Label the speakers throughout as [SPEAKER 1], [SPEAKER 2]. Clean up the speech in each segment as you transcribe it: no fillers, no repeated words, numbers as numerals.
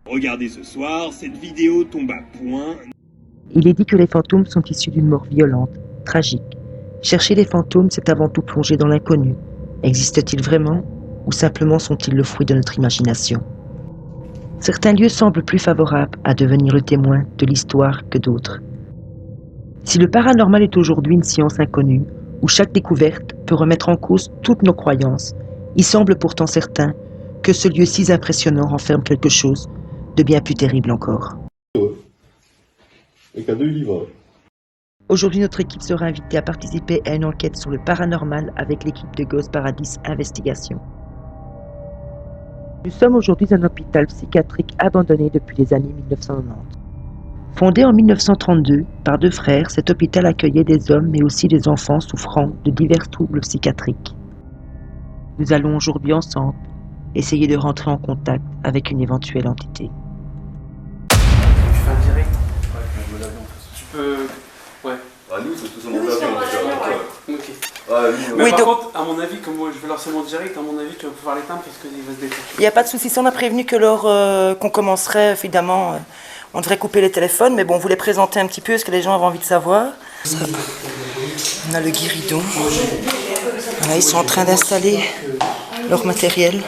[SPEAKER 1] Regardez ce soir, cette vidéo tombe à point.
[SPEAKER 2] Il est dit que les fantômes sont issus d'une mort violente, tragique. Chercher les fantômes, c'est avant tout plonger dans l'inconnu. Existent-ils vraiment ou simplement sont-ils le fruit de notre imagination? Certains lieux semblent plus favorables à devenir le témoin de l'histoire que d'autres. Si le paranormal est aujourd'hui une science inconnue, où chaque découverte peut remettre en cause toutes nos croyances, il semble pourtant certain que ce lieu si impressionnant renferme quelque chose de bien plus terrible encore.
[SPEAKER 3] Et cadeau, il y va.
[SPEAKER 2] Aujourd'hui, notre équipe sera invitée à participer à une enquête sur le paranormal avec l'équipe de Ghost Paradis Investigation. Nous sommes aujourd'hui un hôpital psychiatrique abandonné depuis les années 1990. Fondé en 1932 par deux frères, cet hôpital accueillait des hommes mais aussi des enfants souffrant de divers troubles psychiatriques. Nous allons aujourd'hui ensemble essayer de rentrer en contact avec une éventuelle entité.
[SPEAKER 4] Je fais un direct. Ouais, je me lave en plus. Tu peux. Ouais.
[SPEAKER 3] Ah, nous, c'est tous en mode avion, déjà.
[SPEAKER 4] Ok.
[SPEAKER 3] Ah, oui,
[SPEAKER 4] Mais
[SPEAKER 2] Oui,
[SPEAKER 4] par
[SPEAKER 2] donc-
[SPEAKER 4] contre, à mon avis, comme moi je vais lancer mon direct, à mon avis, tu vas pouvoir l'éteindre parce qu'il va se détendre.
[SPEAKER 2] Il n'y a pas de souci, si on a prévenu que lors qu'on commencerait, évidemment, on devrait couper les téléphones, mais bon, on voulait présenter un petit peu ce que les gens avaient envie de savoir. On a le guéridon. Voilà, ils sont en train d'installer leur matériel.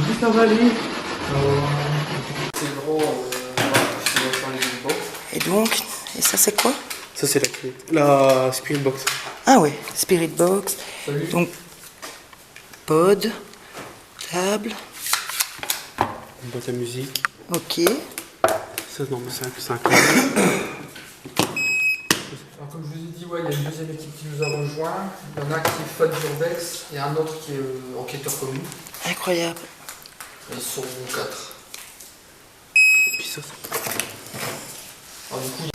[SPEAKER 4] Juste en vallée. C'est le gros. Je vais faire les box.
[SPEAKER 2] Et donc, et ça c'est quoi?
[SPEAKER 4] Ça, c'est la clé. La Spirit Box.
[SPEAKER 2] Ah ouais, Spirit Box.
[SPEAKER 4] Salut.
[SPEAKER 2] Donc, pod, table,
[SPEAKER 4] Une boîte à musique.
[SPEAKER 2] ok.
[SPEAKER 4] Ça, non, mais c'est un clavier.
[SPEAKER 5] Alors, comme je vous ai dit, ouais, il y a une deuxième équipe qui nous a rejoint. Il y en a un qui est fan d'Urbex et un autre qui est enquêteur commun.
[SPEAKER 2] Incroyable.
[SPEAKER 5] Ils sont 4.
[SPEAKER 4] Et puis ça,
[SPEAKER 5] Alors, du coup,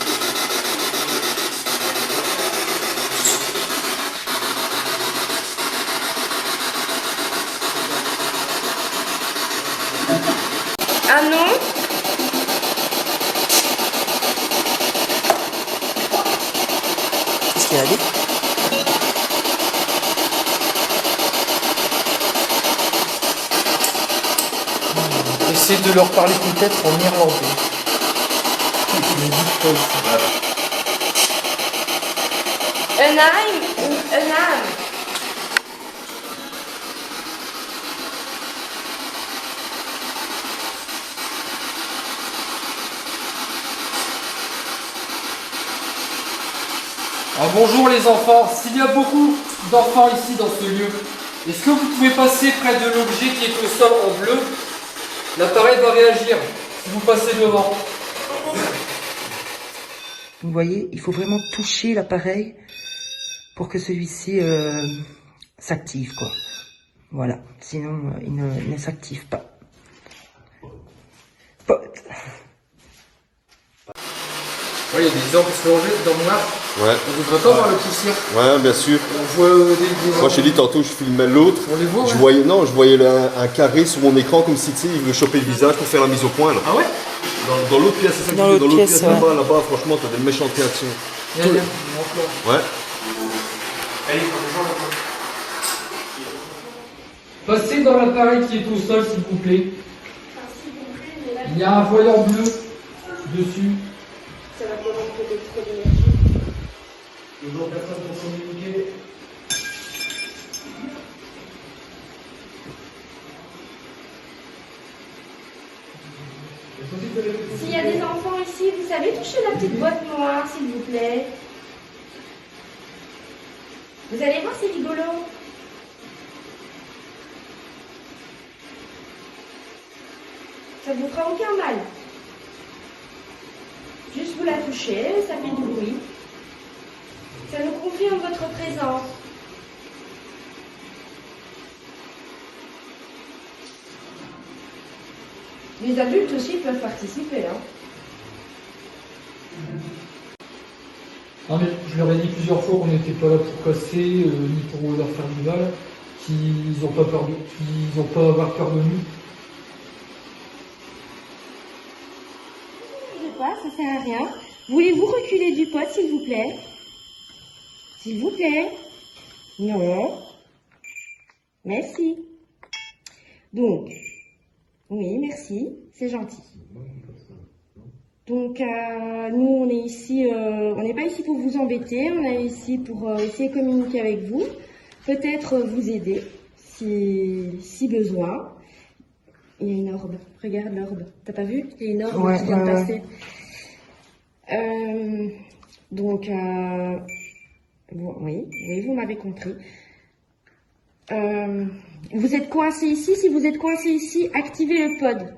[SPEAKER 6] Ah non?
[SPEAKER 2] Qu'est-ce qu'il a dit?
[SPEAKER 5] essayez de leur parler peut-être en irlandais. Mais dites pas aussi.
[SPEAKER 6] Unheim ou Unheim?
[SPEAKER 5] Alors, bonjour les enfants. S'il y a beaucoup d'enfants ici dans ce lieu, est-ce que vous pouvez passer près de l'objet qui est au sol en bleu? L'appareil va réagir si vous passez devant.
[SPEAKER 2] Vous voyez, il faut vraiment toucher l'appareil pour que celui-ci s'active, quoi. Voilà, sinon il ne s'active pas. Pod.
[SPEAKER 5] Ouais, il y a des gens qui se mélangeaient dans le noir.
[SPEAKER 3] Ouais,
[SPEAKER 5] On devrait pas voir le poussière.
[SPEAKER 3] ouais, bien sûr.
[SPEAKER 5] On voit des
[SPEAKER 3] Moi, je t'ai dit tantôt, je filmais l'autre.
[SPEAKER 5] On les voit,
[SPEAKER 3] Je
[SPEAKER 5] ouais.
[SPEAKER 3] voyais, non, je voyais un carré sur mon écran comme si, tu sais, il voulait choper le visage pour faire la mise au point, là.
[SPEAKER 5] Ah ouais?
[SPEAKER 3] Dans l'autre pièce, c'est ça que
[SPEAKER 2] Dans
[SPEAKER 3] je dis,
[SPEAKER 2] l'autre pièce, ouais.
[SPEAKER 3] là-bas, franchement, t'as des méchantes réactions.
[SPEAKER 5] Il y a un plan.
[SPEAKER 3] Ouais.
[SPEAKER 5] Allez, passez dans l'appareil qui est au sol, s'il vous plaît. Il y a un voyant bleu dessus.
[SPEAKER 6] Ça va prendre peut-être trop d'énergie.
[SPEAKER 5] Toujours personne pour communiquer.
[SPEAKER 6] S'il y a des enfants ici, vous savez toucher la petite boîte noire, s'il vous plaît? Vous allez voir, c'est rigolo. Ça ne vous fera aucun mal. Juste vous la touchez, ça fait du bruit. Ça nous confirme votre présence. Les adultes aussi peuvent participer, hein.
[SPEAKER 5] Non mais je leur ai dit plusieurs fois qu'on n'était pas là pour casser, ni pour leur faire du mal, qu'ils n'ont pas peur qu'ils n'ont pas à avoir peur de nous.
[SPEAKER 6] Je sais pas, ça sert à rien. Voulez-vous reculer du pot, s'il vous plaît? S'il vous plaît? Non. Merci. Donc, oui, merci, c'est gentil. Donc, nous, on est ici, on n'est pas ici pour vous embêter, on est ici pour essayer de communiquer avec vous, peut-être vous aider si besoin. Il y a une orbe, regarde l'orbe, t'as pas vu? Il y a une orbe qui vient de passer. Donc, oui, vous m'avez compris. Vous êtes coincé ici. Si vous êtes coincé ici, activez le pod.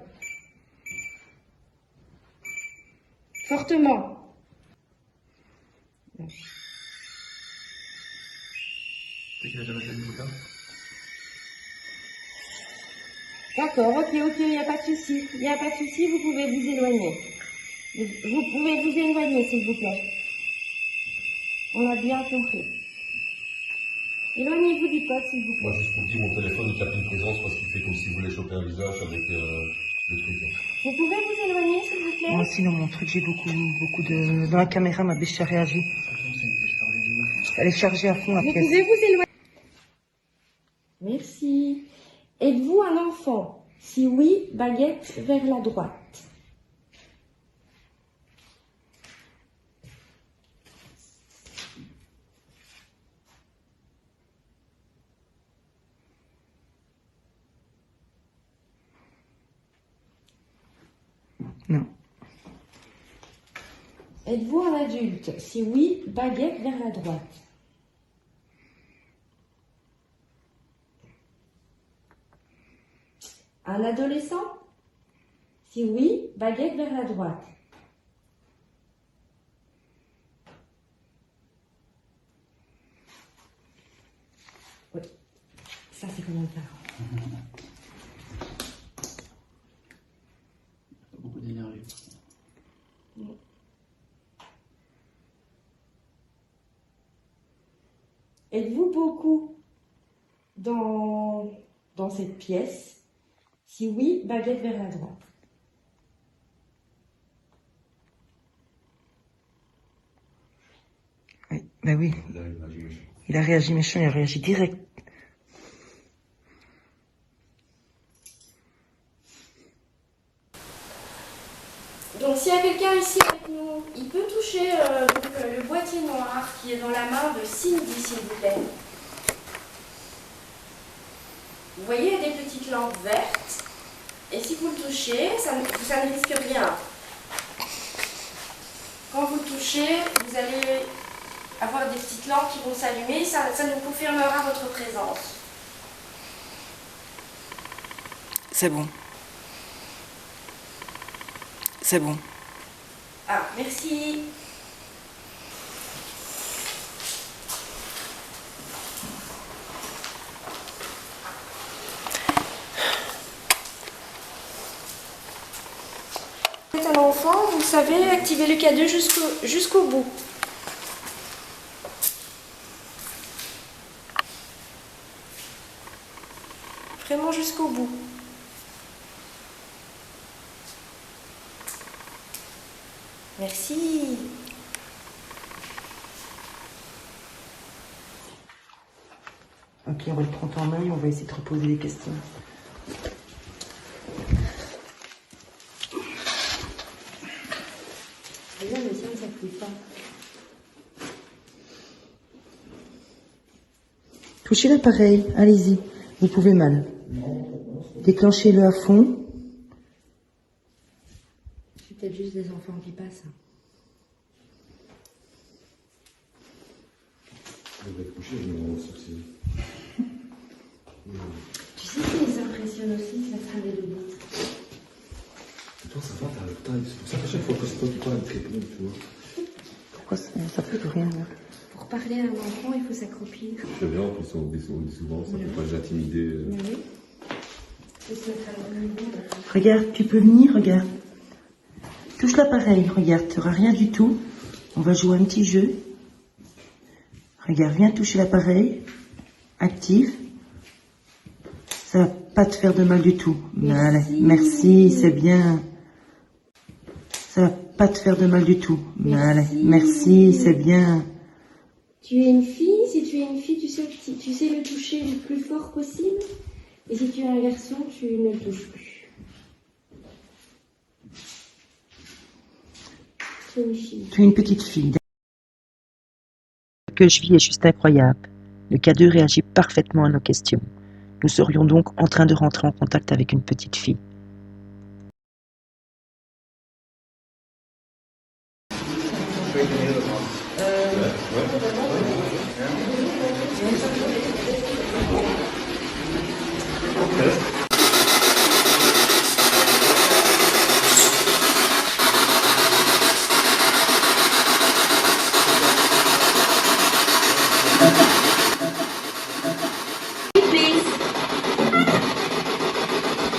[SPEAKER 6] Fortement. D'accord, ok, il n'y a pas de souci. Il n'y a pas de souci, vous pouvez vous éloigner. Vous pouvez vous éloigner, s'il vous plaît. On a bien compris. Éloignez-vous du pod, s'il vous plaît.
[SPEAKER 7] Moi, juste pour dire, mon téléphone, il capte une présence parce qu'il fait comme si vous voulez choper un visage avec le truc.
[SPEAKER 6] Vous pouvez vous éloigner, s'il vous plaît?
[SPEAKER 2] Moi aussi, dans mon truc, j'ai beaucoup de... Dans la caméra, ma biche a réagi. Elle est chargée à fond, la pièce.
[SPEAKER 6] Vous pouvez vous éloigner. Merci. Êtes-vous un enfant? Si oui, baguette vers la droite.
[SPEAKER 2] Non.
[SPEAKER 6] Êtes-vous un adulte? Si oui, baguette vers la droite. Un adolescent? Si oui, baguette vers la droite. Oui, ça c'est quand même parent.
[SPEAKER 4] Beaucoup d'énergie.
[SPEAKER 6] Êtes-vous beaucoup dans cette pièce? Si oui, baguette vers la droite.
[SPEAKER 2] Oui, ben oui. Il a réagi méchant, il a réagi direct.
[SPEAKER 6] Donc s'il y a quelqu'un ici avec nous, il peut toucher le boîtier noir qui est dans la main de Cindy, s'il vous plaît. Vous voyez, il y a des petites lampes vertes. Et si vous le touchez, ça ne risque rien. Quand vous le touchez, vous allez avoir des petites lampes qui vont s'allumer. Ça nous confirmera votre présence.
[SPEAKER 2] C'est bon. C'est bon.
[SPEAKER 6] Ah, merci. Vous êtes un enfant, vous savez activer le K2 jusqu'au bout. Vraiment jusqu'au bout. Merci.
[SPEAKER 2] Ok, on va le prendre en main et on va essayer de reposer les questions.
[SPEAKER 6] Regarde, le sien ne s'appuie pas.
[SPEAKER 2] Touchez l'appareil, allez-y. Vous pouvez mal. Déclenchez-le à fond.
[SPEAKER 6] C'est peut-être juste des enfants qui passent.
[SPEAKER 3] Je vais coucher, je me rends au sourcil.
[SPEAKER 6] Tu sais qui les impressionne aussi, ça sera les debout.
[SPEAKER 3] Toi, ça va, t'as le taille. C'est pour ça qu'à chaque fois que c'est toi qui parles, elle te répond, tu vois.
[SPEAKER 2] Pourquoi ça peut plus rien là?
[SPEAKER 6] Pour parler à un enfant, il faut s'accroupir.
[SPEAKER 3] Je sais bien, en plus, on dit souvent, ça peut pas les intimider.
[SPEAKER 6] Oui. Il faut se mettre à leur niveau.
[SPEAKER 2] Regarde, tu peux venir, regarde. Touche l'appareil, regarde, tu n'auras rien du tout. On va jouer un petit jeu. Regarde, viens toucher l'appareil. Active. Ça va pas te faire de mal du tout.
[SPEAKER 6] Merci.
[SPEAKER 2] Merci, c'est bien. Ça va pas te faire de mal du tout.
[SPEAKER 6] Merci.
[SPEAKER 2] Merci, c'est bien.
[SPEAKER 6] Tu es une fille, si tu es une fille, tu sais le toucher le plus fort possible. Et si tu es un garçon, tu ne le touches plus. Tu es une fille.
[SPEAKER 2] Tu es une petite fille. Ce que je vis est juste incroyable. Le K2 réagit parfaitement à nos questions. Nous serions donc en train de rentrer en contact avec une petite fille.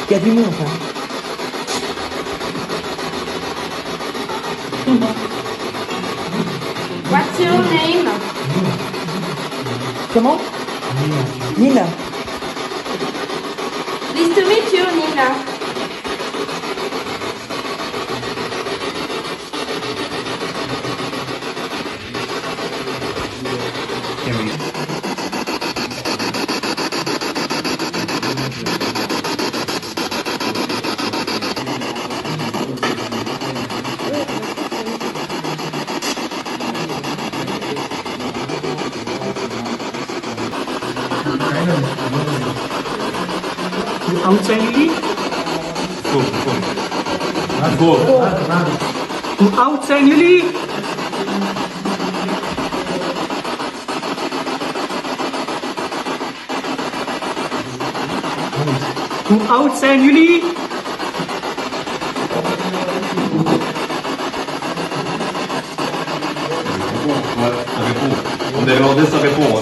[SPEAKER 2] Il y a du monde, hein.
[SPEAKER 6] What's your name?
[SPEAKER 2] Comment? Nina.
[SPEAKER 6] Pleased to meet you, Nina.
[SPEAKER 8] Outside Lily? Outside Lily? Outside Lily?
[SPEAKER 7] On est irlandais, ça répond. Hein.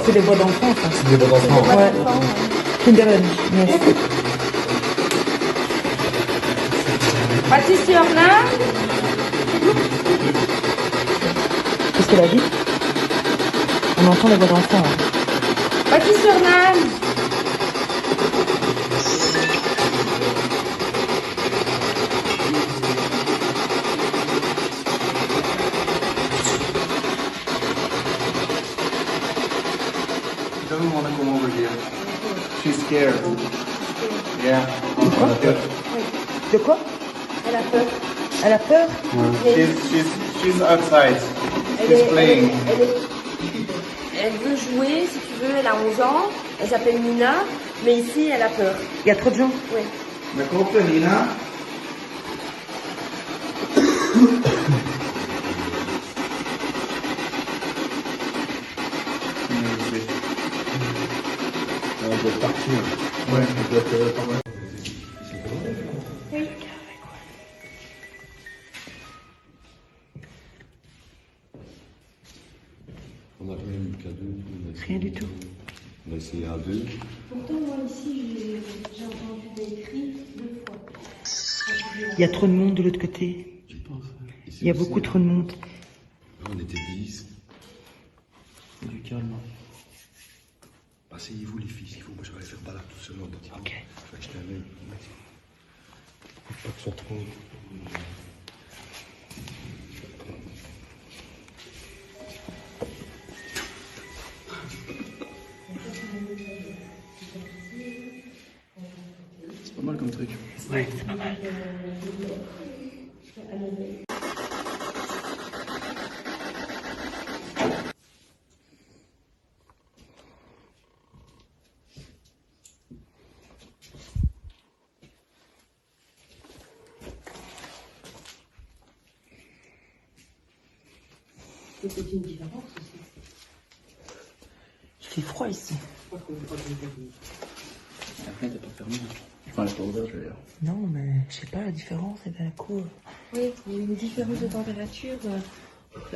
[SPEAKER 2] C'est des voix d'enfants, ça.
[SPEAKER 7] C'est des bons enfants.
[SPEAKER 2] Ouais. Kindergarten, yes.
[SPEAKER 6] What is your name?
[SPEAKER 2] Qu'est-ce qu'elle a dit? On entend les voix d'enfants. Hein.
[SPEAKER 6] What is your name?
[SPEAKER 9] Doesn't want to come over here. She's scared. Yeah.
[SPEAKER 2] De quoi?
[SPEAKER 6] Elle a peur.
[SPEAKER 2] Elle a peur?
[SPEAKER 9] She's outside. She's playing.
[SPEAKER 6] Elle veut jouer, si tu veux, elle a 11 ans. Elle s'appelle Nina, mais ici, elle a peur.
[SPEAKER 2] Il y a trop de gens?
[SPEAKER 6] Oui.
[SPEAKER 9] Me compre, Nina?
[SPEAKER 7] On doit partir.
[SPEAKER 9] Ouais, on doit pas mal.
[SPEAKER 6] Oui.
[SPEAKER 7] On n'a rien eu qu'à deux.
[SPEAKER 2] Rien du tout.
[SPEAKER 7] On a essayé à deux.
[SPEAKER 6] Pourtant, moi, ici, j'ai entendu des cris 2 fois.
[SPEAKER 2] Il y a trop de monde de l'autre côté.
[SPEAKER 7] Tu penses?
[SPEAKER 2] Il y a beaucoup trop de monde.
[SPEAKER 7] On était 10.
[SPEAKER 3] C'est du calme.
[SPEAKER 7] Asseyez-vous les filles, s'il faut. Moi je vais aller faire balade tout seul.
[SPEAKER 2] Ok.
[SPEAKER 7] Je vais acheter un œil. Faut pas que ce soit trop.
[SPEAKER 3] C'est pas mal comme truc.
[SPEAKER 2] Ouais, c'est pas mal.
[SPEAKER 6] C'est une différence aussi.
[SPEAKER 2] Il fait froid ici.
[SPEAKER 3] La fenêtre n'est pas fermée. Enfin, elle est pas ouverte, je veux dire.
[SPEAKER 2] Non, mais je sais pas la différence et d'un coup.
[SPEAKER 6] Oui, il y a une différence de température.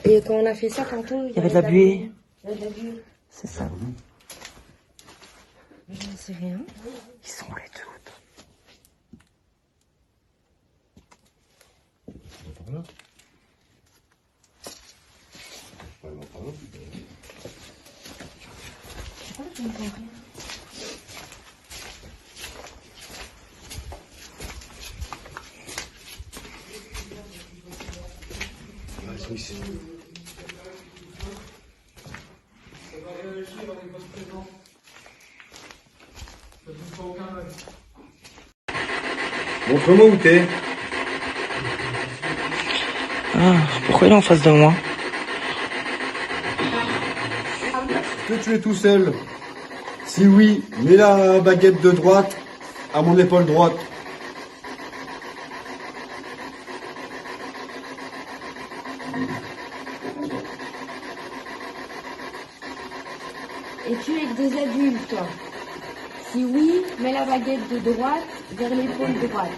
[SPEAKER 6] Et quand on a fait ça tantôt,
[SPEAKER 2] Il y avait de la buée.
[SPEAKER 6] Il y avait de la buée.
[SPEAKER 2] C'est ça.
[SPEAKER 6] J'en sais rien.
[SPEAKER 2] Ils sont où les doutes?
[SPEAKER 7] par là. Ouais, il va par là.
[SPEAKER 3] Ah, ils sont ici.
[SPEAKER 5] Ça va réagir avec votre présence. Ça ne fait aucun mal.
[SPEAKER 9] Montre-moi où t'es.
[SPEAKER 2] Ah, pourquoi il est en face de moi?
[SPEAKER 9] Est-ce que tu es tout seul? Si oui, mets la baguette de droite à mon épaule droite.
[SPEAKER 6] Es-tu avec des adultes? Si oui, mets la baguette de droite vers l'épaule droite.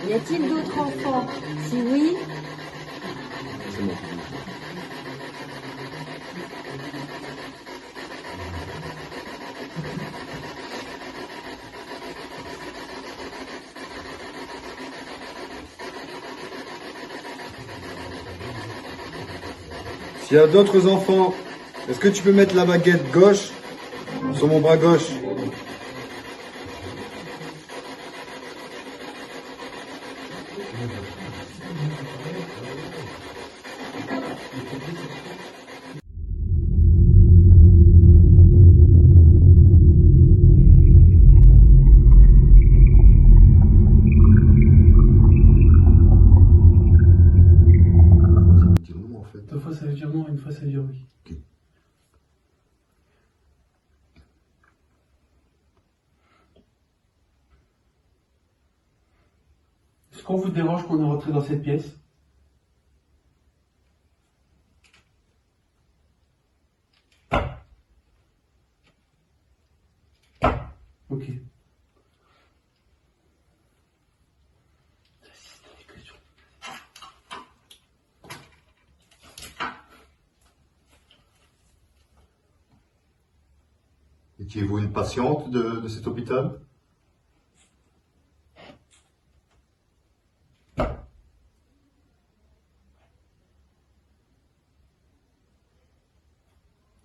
[SPEAKER 6] Y a-t-il d'autres enfants? Si oui,
[SPEAKER 9] C'est bon. S'il y a d'autres enfants, est-ce que tu peux mettre la baguette gauche sur mon bras gauche?
[SPEAKER 3] Dire non, en fait.
[SPEAKER 8] Deux fois ça veut dire non, une fois ça veut dire oui.
[SPEAKER 3] Ok.
[SPEAKER 8] Est-ce qu'on vous dérange qu'on est rentré dans cette pièce? Ok.
[SPEAKER 7] Étiez-vous une patiente de cet hôpital?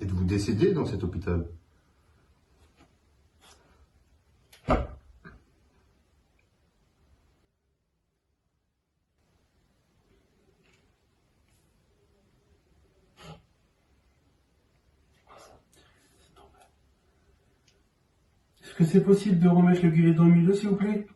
[SPEAKER 7] Êtes-vous décédé dans cet hôpital?
[SPEAKER 8] Est-ce que c'est possible de remettre le guéridon au milieu, s'il vous plaît?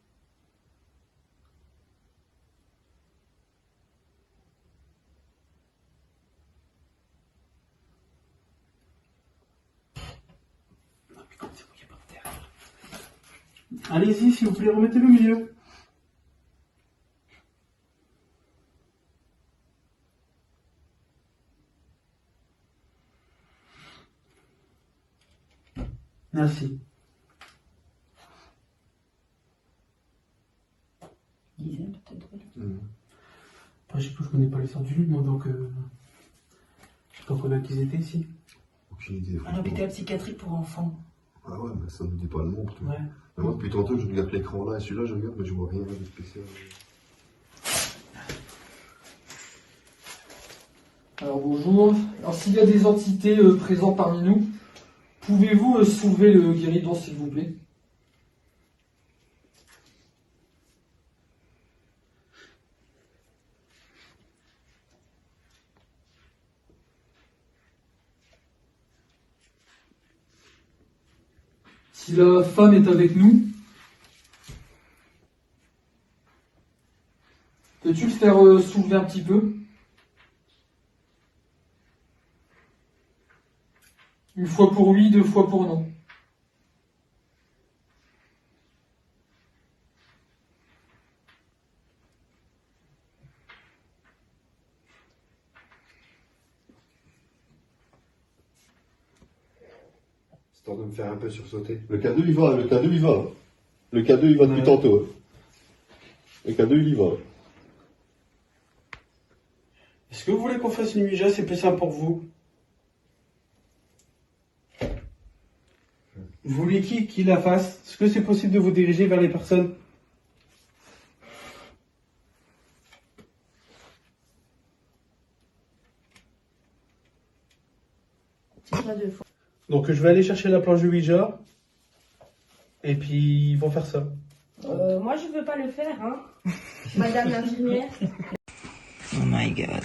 [SPEAKER 8] Allez-y, s'il vous plaît, remettez-le au milieu. Merci. Après, je connais pas les sortes du livre, moi, donc on a qu'ils étaient ici.
[SPEAKER 3] Aucune idée.
[SPEAKER 10] Un hôpital psychiatrique pour enfants.
[SPEAKER 3] Ah ouais, mais ça ne nous dit pas le nom. Tout.
[SPEAKER 8] Ouais.
[SPEAKER 3] Mais moi, depuis tantôt, je regarde l'écran là et celui-là, je regarde, mais je vois rien de spécial.
[SPEAKER 5] Alors bonjour. Alors s'il y a des entités présentes parmi nous, pouvez-vous soulever le guéridon s'il vous plaît? Si la femme est avec nous, peux-tu le faire soulever un petit peu? Une fois pour oui, deux fois pour non.
[SPEAKER 9] Histoire de me faire un peu sursauter.
[SPEAKER 7] Le K2 il va, le K2 il va. Le K2 il va depuis tantôt. Le K2 il y va.
[SPEAKER 8] Est-ce que vous voulez qu'on fasse une Ouija? C'est plus simple pour vous. Vous voulez qui la fasse? Est-ce que c'est possible de vous diriger vers les personnes?
[SPEAKER 6] C'est pas deux fois.
[SPEAKER 8] Donc je vais aller chercher la planche de Ouija. Et puis ils vont faire ça.
[SPEAKER 6] Moi, je veux pas le faire, hein. Madame l'infirmière.
[SPEAKER 2] Oh my god.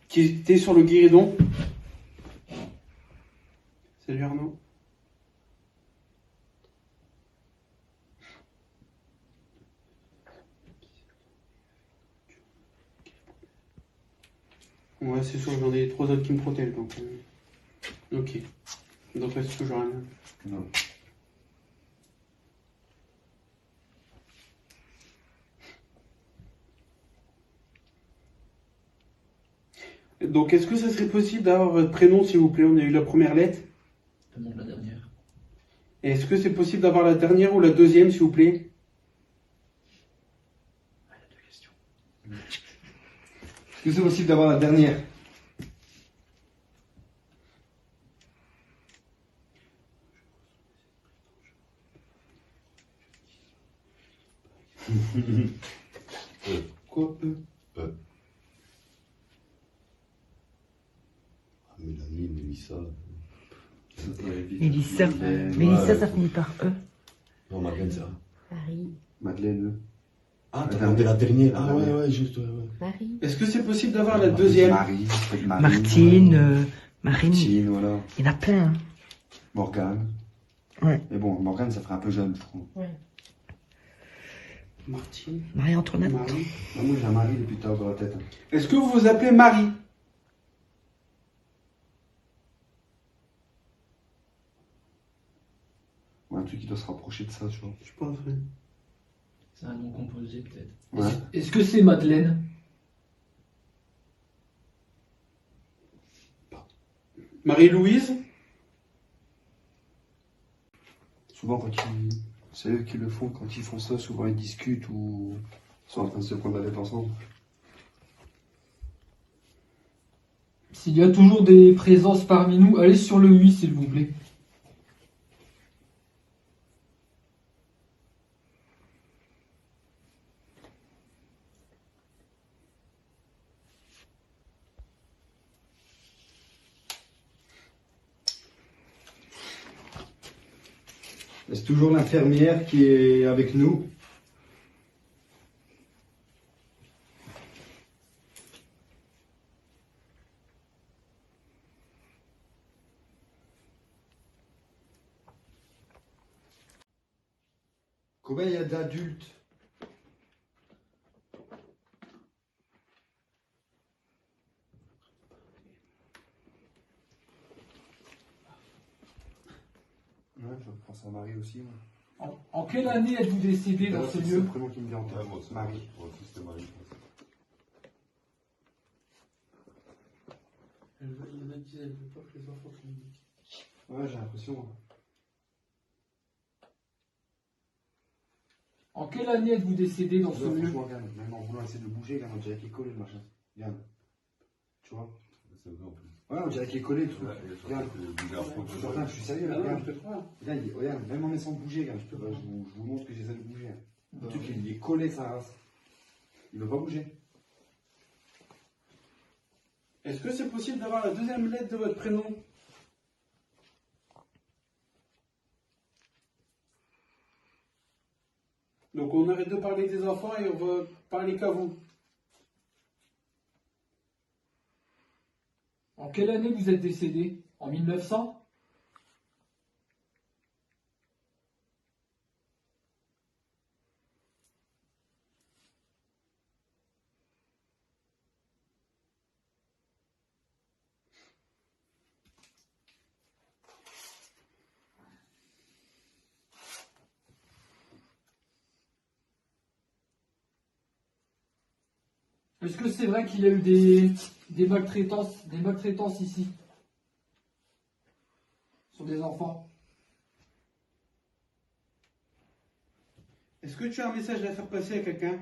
[SPEAKER 8] Qui était sur le guéridon? Salut Arnaud. Ouais, c'est sûr, j'en ai 3 autres qui me protègent, donc... Ok. Donc est-ce que j'aurai rien?
[SPEAKER 9] Non.
[SPEAKER 8] Donc est-ce que ça serait possible d'avoir votre prénom, s'il vous plaît? On a eu la première lettre.
[SPEAKER 4] Demande la dernière.
[SPEAKER 8] Et est-ce que c'est possible d'avoir la dernière ou la deuxième, s'il vous plaît?
[SPEAKER 4] Ah, il y a 2 questions.
[SPEAKER 9] Est-ce que c'est possible d'avoir la dernière?
[SPEAKER 8] Quoi?
[SPEAKER 7] Mélanie, Mélissa.
[SPEAKER 2] Mélissa. Mélissa, ça finit par E.
[SPEAKER 7] Non, Madeleine, ça.
[SPEAKER 6] Marie.
[SPEAKER 9] Madeleine.
[SPEAKER 7] Ah, t'as demandé la dernière.
[SPEAKER 9] Ah ouais, juste, ouais.
[SPEAKER 6] Marie.
[SPEAKER 8] Est-ce que c'est possible d'avoir la deuxième?
[SPEAKER 9] Marie, avec Marie.
[SPEAKER 2] Martine, Marine.
[SPEAKER 9] Martine, voilà.
[SPEAKER 2] Il y en a plein. Hein.
[SPEAKER 9] Morgane.
[SPEAKER 2] Ouais.
[SPEAKER 9] Mais bon, Morgane, ça ferait un peu jeune, je trouve.
[SPEAKER 6] Ouais.
[SPEAKER 8] Martine.
[SPEAKER 2] Marie-Antoinette.
[SPEAKER 8] Marie.
[SPEAKER 9] Ah, moi, j'ai un mari depuis tard dans la tête.
[SPEAKER 8] Est-ce que vous vous appelez Marie?
[SPEAKER 9] Ouais, un truc qui doit se rapprocher de ça, tu vois.
[SPEAKER 8] Je pense, oui.
[SPEAKER 4] C'est un nom composé, peut-être.
[SPEAKER 9] Ouais.
[SPEAKER 5] Est-ce que c'est Madeleine?
[SPEAKER 8] Marie-Louise?
[SPEAKER 9] Souvent, quand ils... C'est eux qui le font, quand ils font ça, souvent ils discutent ou sont en train de se prendre la tête ensemble.
[SPEAKER 5] S'il y a toujours des présences parmi nous, allez sur le 8, s'il vous plaît.
[SPEAKER 9] C'est toujours l'infirmière qui est avec nous. Combien il y a d'adultes? Ouais, je pense à Marie aussi. Moi.
[SPEAKER 5] En quelle année êtes-vous décédé dans ce
[SPEAKER 9] C'est
[SPEAKER 5] lieu?
[SPEAKER 9] le prénom qui me vient en tête.
[SPEAKER 7] Ouais, moi aussi.
[SPEAKER 9] Marie.
[SPEAKER 7] Moi aussi, c'était Marie.
[SPEAKER 8] Il y en a qui ne veulent pas que les enfants communiquent.
[SPEAKER 9] Ouais, j'ai l'impression.
[SPEAKER 5] En quelle année êtes-vous décédé dans ce lieu?
[SPEAKER 9] Franchement, regarde, même en voulant essayer de le bouger, regarde, on dirait qu'il est collé le machin. Regarde. Tu vois?
[SPEAKER 7] C'est vrai en plus.
[SPEAKER 9] Ouais, on dirait qu'il est collé le truc.
[SPEAKER 7] Ouais,
[SPEAKER 9] Regarde. Enfin, je suis sérieux là, regarde. Regarde, regarde, même en laissant bouger, regarde, je vous montre que j'essaie de bouger. Le truc, il est collé, sa race. Il veut pas bouger.
[SPEAKER 8] Est-ce que c'est possible d'avoir la deuxième lettre de votre prénom? Donc on arrête de parler des enfants et on va parler qu'à vous.
[SPEAKER 5] En quelle année vous êtes décédé? En 1900? Est-ce que c'est vrai qu'il y a eu des maltraitances ici? Sur des enfants?
[SPEAKER 8] Est-ce que tu as un message à faire passer à quelqu'un?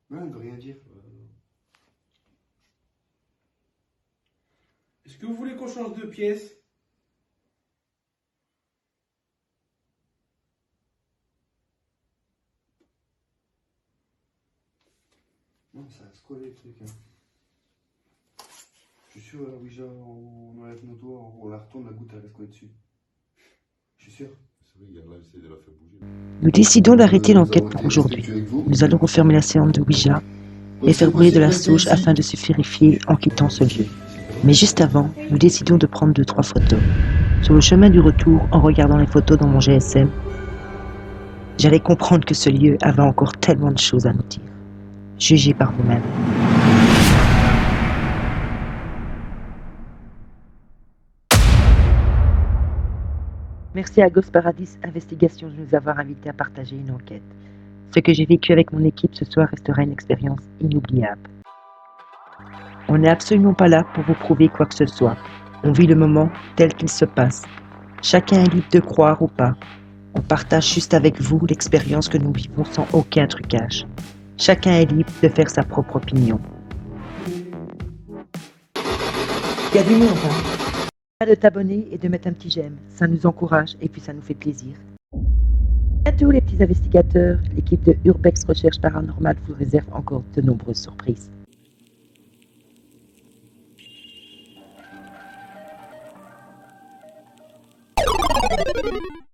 [SPEAKER 9] Ouais, elle veut rien dire.
[SPEAKER 8] Est-ce que vous voulez qu'on change de pièce?
[SPEAKER 9] Non, ça va se coller le truc. Hein. Je suis sûr, la Ouija, on enlève nos doigts, on la retourne, la goutte elle reste collée dessus. Je suis sûr.
[SPEAKER 7] C'est vrai, Yann, là, il de la faire bouger.
[SPEAKER 2] Nous décidons d'arrêter l'enquête pour aujourd'hui. Nous allons refermer la séance de Ouija et faire brûler de la sauge afin de se purifier en quittant ce lieu. Mais juste avant, nous décidons de prendre 2-3 photos. Sur le chemin du retour, en regardant les photos dans mon GSM, j'allais comprendre que ce lieu avait encore tellement de choses à nous dire. Jugez par vous-même. Merci à Ghost Paradis Investigation de nous avoir invités à partager une enquête. Ce que j'ai vécu avec mon équipe ce soir restera une expérience inoubliable. On n'est absolument pas là pour vous prouver quoi que ce soit. On vit le moment tel qu'il se passe. Chacun est libre de croire ou pas. On partage juste avec vous l'expérience que nous vivons sans aucun trucage. Chacun est libre de faire sa propre opinion. Il y a du monde, hein? Pas de t'abonner et de mettre un petit j'aime. Ça nous encourage et puis ça nous fait plaisir. À tous les petits investigateurs, l'équipe de Urbex Recherche Paranormale vous réserve encore de nombreuses surprises.